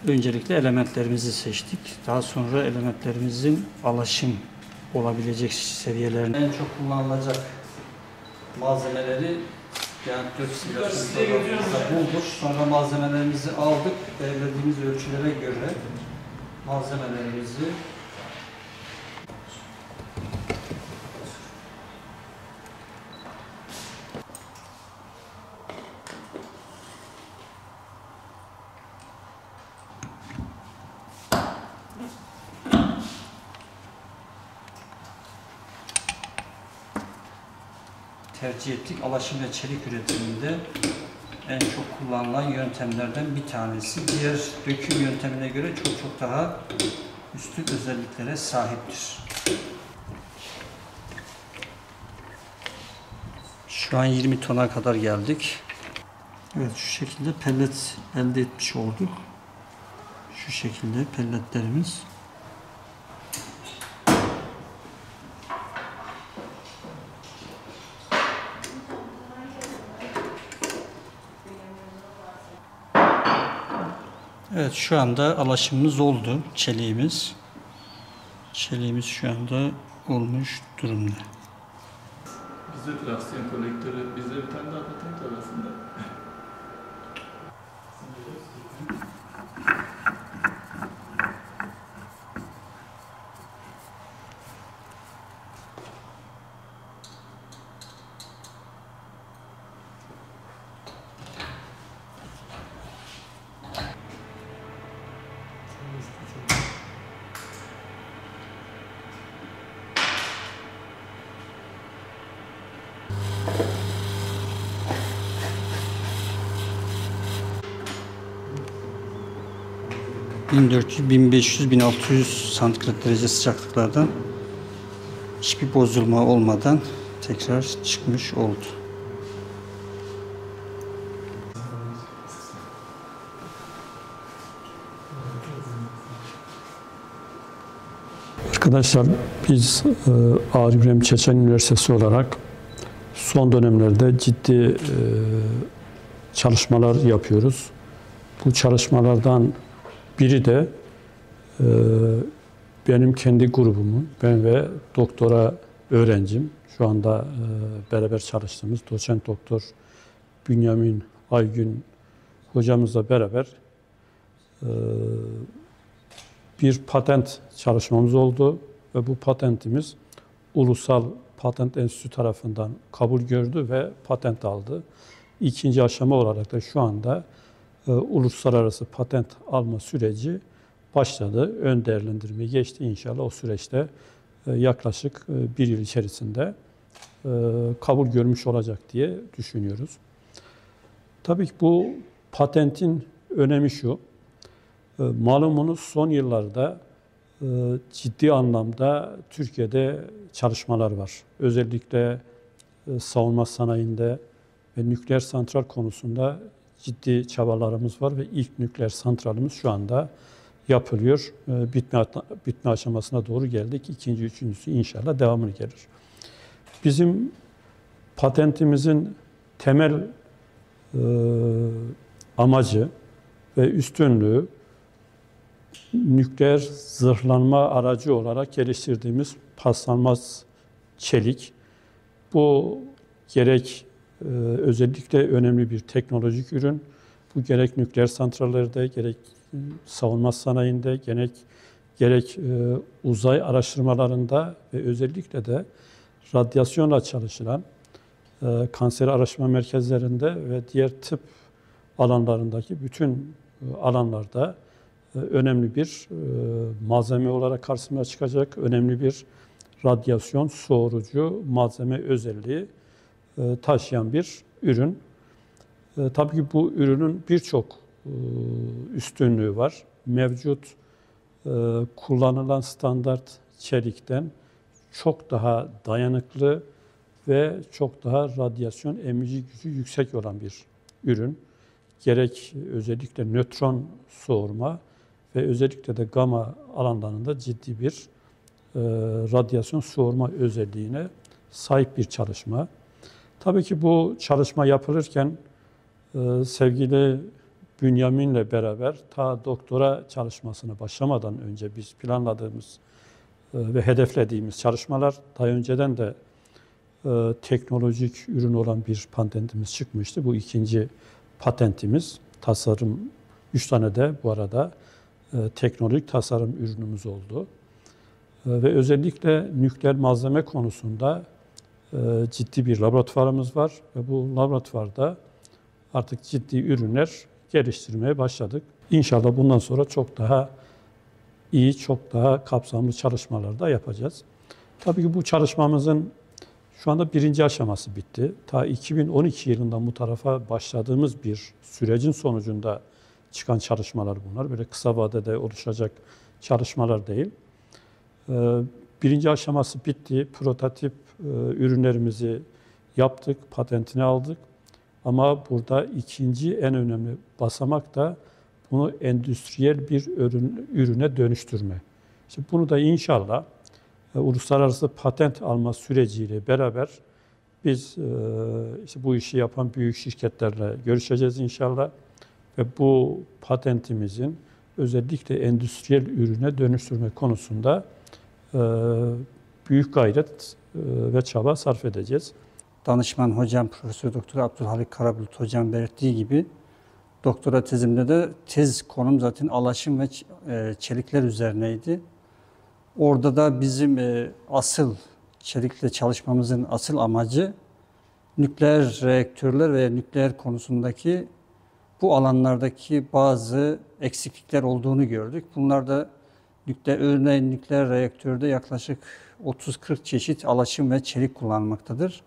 Öncelikle elementlerimizi seçtik. Daha sonra elementlerimizin alaşım olabilecek seviyelerine en çok kullanılacak malzemeleri yani 4 simülasyonda bulduk. Sonra malzemelerimizi aldık. Belirlediğimiz ölçülere göre malzemelerimizi tercih ettik. Alaşım ve çelik üretiminde en çok kullanılan yöntemlerden bir tanesi. Diğer döküm yöntemine göre çok daha üstün özelliklere sahiptir. Şu an 20 tona kadar geldik. Evet, şu şekilde pellet elde etmiş olduk. Şu şekilde pelletlerimiz. Evet, şu anda alaşımımız oldu. Çeliğimiz şu anda olmuş durumda. Bizde traksiyon kolektörü, bizde bir tane daha patent var aslında. ...1400, 1500, 1600 santigrat derece sıcaklıklardan hiçbir bozulma olmadan tekrar çıkmış oldu. Arkadaşlar biz Ağrı İbrahim Çeçen Üniversitesi olarak son dönemlerde ciddi çalışmalar yapıyoruz. Bu çalışmalardan biri de benim kendi grubumun, ben ve doktora öğrencim, şu anda beraber çalıştığımız doçent doktor Bünyamin Aygün hocamızla beraber bir patent çalışmamız oldu ve bu patentimiz Ulusal Patent Enstitüsü tarafından kabul gördü ve patent aldı. İkinci aşama olarak da şu anda uluslararası patent alma süreci başladı. Ön değerlendirme geçti. İnşallah o süreçte yaklaşık bir yıl içerisinde kabul görmüş olacak diye düşünüyoruz. Tabii ki bu patentin önemi şu. Malumunuz son yıllarda ciddi anlamda Türkiye'de çalışmalar var. Özellikle savunma sanayinde ve nükleer santral konusunda ciddi çabalarımız var ve ilk nükleer santralimiz şu anda yapılıyor. Bitme aşamasına doğru geldik. İkinci, üçüncüsü inşallah devamını gelir. Bizim patentimizin temel amacı ve üstünlüğü nükleer zırhlanma aracı olarak geliştirdiğimiz paslanmaz çelik. Bu gerek özellikle önemli bir teknolojik ürün. Bu gerek nükleer santrallerde, gerek savunma sanayinde, gerek uzay araştırmalarında ve özellikle de radyasyonla çalışılan kanser araştırma merkezlerinde ve diğer tıp alanlarındaki bütün alanlarda önemli bir malzeme olarak karşımıza çıkacak, önemli bir radyasyon soğurucu malzeme özelliği taşıyan bir ürün. Tabii ki bu ürünün birçok üstünlüğü var. Mevcut kullanılan standart çelikten çok daha dayanıklı ve çok daha radyasyon emici gücü yüksek olan bir ürün. Gerek özellikle nötron soğurma ve özellikle de gama alanlarında ciddi bir radyasyon soğurma özelliğine sahip bir çalışma. Tabii ki bu çalışma yapılırken sevgili Bünyamin'le beraber ta doktora çalışmasına başlamadan önce biz planladığımız ve hedeflediğimiz çalışmalar daha önceden de teknolojik ürün olan bir patentimiz çıkmıştı. Bu ikinci patentimiz. Tasarım, 3 tane de bu arada teknolojik tasarım ürünümüz oldu. Ve özellikle nükleer malzeme konusunda ciddi bir laboratuvarımız var. Ve bu laboratuvarda artık ciddi ürünler geliştirmeye başladık. İnşallah bundan sonra çok daha iyi, çok daha kapsamlı çalışmalar da yapacağız. Tabii ki bu çalışmamızın şu anda birinci aşaması bitti. Ta 2012 yılından bu tarafa başladığımız bir sürecin sonucunda çıkan çalışmalar bunlar. Böyle kısa vadede oluşacak çalışmalar değil. Birinci aşaması bitti. Prototip ürünlerimizi yaptık, patentini aldık. Ama burada ikinci en önemli basamak da bunu endüstriyel bir ürüne dönüştürme. İşte bunu da inşallah uluslararası patent alma süreciyle beraber biz işte bu işi yapan büyük şirketlerle görüşeceğiz inşallah. Ve bu patentimizin özellikle endüstriyel ürüne dönüştürme konusunda büyük gayret ve çaba sarf edeceğiz. Danışman hocam Profesör Doktor Abdülhalik Karabulut hocam belirttiği gibi doktora tezimde de tez konum zaten alaşım ve çelikler üzerineydi. Orada da bizim asıl çelikle çalışmamızın asıl amacı nükleer reaktörler veya nükleer konusundaki bu alanlardaki bazı eksiklikler olduğunu gördük. Bunlar da örneğin nükleer reaktörde yaklaşık 30-40 çeşit alaşım ve çelik kullanılmaktadır.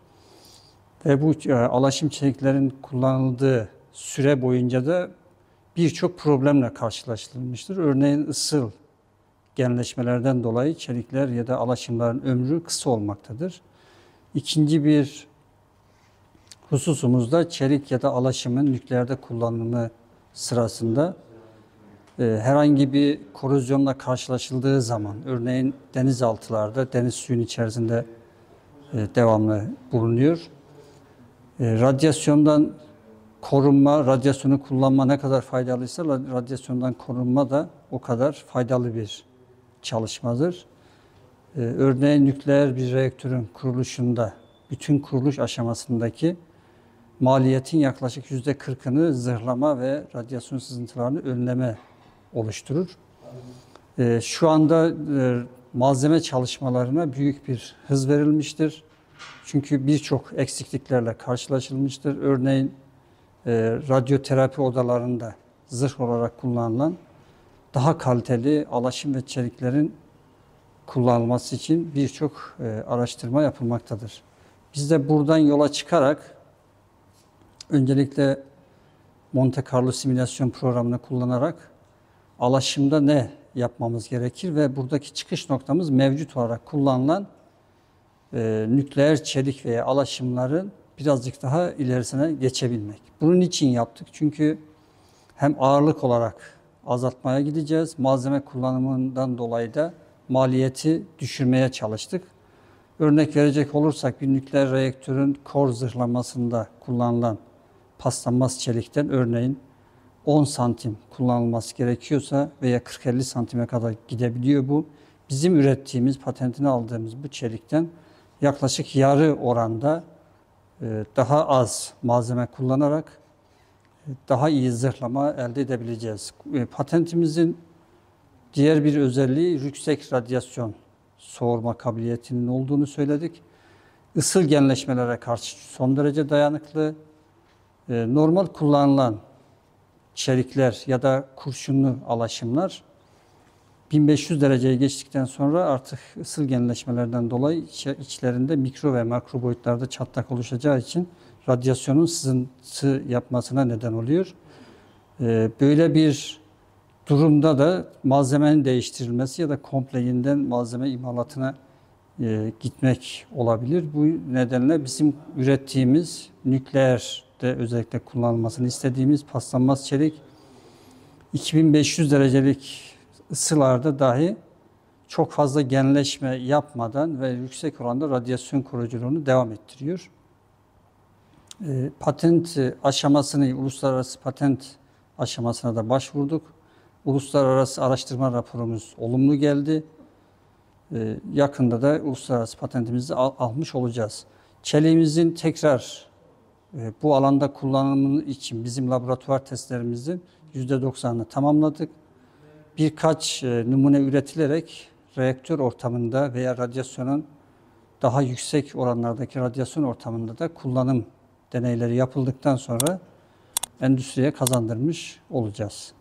Ve bu alaşım çeliklerin kullanıldığı süre boyunca da birçok problemle karşılaştırılmıştır. Örneğin ısıl genleşmelerden dolayı çelikler ya da alaşımların ömrü kısa olmaktadır. İkinci bir hususumuz da çelik ya da alaşımın nükleerde kullanımı sırasında herhangi bir korozyonla karşılaşıldığı zaman, örneğin denizaltılarda, deniz suyun içerisinde devamlı bulunuyor. Radyasyondan korunma, radyasyonu kullanma ne kadar faydalıysa radyasyondan korunma da o kadar faydalı bir çalışmadır. Örneğin nükleer bir reaktörün kuruluşunda, bütün kuruluş aşamasındaki maliyetin yaklaşık %40'ını zırhlama ve radyasyon sızıntılarını önleme oluşturur. Şu anda malzeme çalışmalarına büyük bir hız verilmiştir. Çünkü birçok eksikliklerle karşılaşılmıştır. Örneğin radyoterapi odalarında zırh olarak kullanılan daha kaliteli alaşım ve çeliklerin kullanılması için birçok araştırma yapılmaktadır. Biz de buradan yola çıkarak öncelikle Monte Carlo simülasyon programını kullanarak alaşımda ne yapmamız gerekir ve buradaki çıkış noktamız mevcut olarak kullanılan nükleer çelik veya alaşımların birazcık daha ilerisine geçebilmek. Bunun için yaptık. Çünkü hem ağırlık olarak azaltmaya gideceğiz. Malzeme kullanımından dolayı da maliyeti düşürmeye çalıştık. Örnek verecek olursak bir nükleer reaktörün kor zırhlamasında kullanılan paslanmaz çelikten örneğin 10 santim kullanılması gerekiyorsa veya 40-50 santime kadar gidebiliyor bu. Bizim ürettiğimiz, patentini aldığımız bu çelikten yaklaşık yarı oranda daha az malzeme kullanarak daha iyi zırhlama elde edebileceğiz. Patentimizin diğer bir özelliği yüksek radyasyon soğurma kabiliyetinin olduğunu söyledik. Isıl genleşmelere karşı son derece dayanıklı. Normal kullanılan çelikler ya da kurşunlu alaşımlar 1500 dereceyi geçtikten sonra artık ısıl genleşmelerden dolayı içlerinde mikro ve makro boyutlarda çatlak oluşacağı için radyasyonun sızıntı yapmasına neden oluyor. Böyle bir durumda da malzemenin değiştirilmesi ya da komple yeniden malzeme imalatına gitmek olabilir. Bu nedenle bizim ürettiğimiz nükleerde özellikle kullanılmasını istediğimiz paslanmaz çelik 2500 derecelik ısılarda dahi çok fazla genleşme yapmadan ve yüksek oranda radyasyon koruyuculuğunu devam ettiriyor. Patent aşamasını, uluslararası patent aşamasına da başvurduk. Uluslararası araştırma raporumuz olumlu geldi. Yakında da uluslararası patentimizi almış olacağız. Çeliğimizin tekrar bu alanda kullanımı için bizim laboratuvar testlerimizin %90'ını tamamladık. Birkaç numune üretilerek reaktör ortamında veya radyasyonun daha yüksek oranlardaki radyasyon ortamında da kullanım deneyleri yapıldıktan sonra endüstriye kazandırmış olacağız.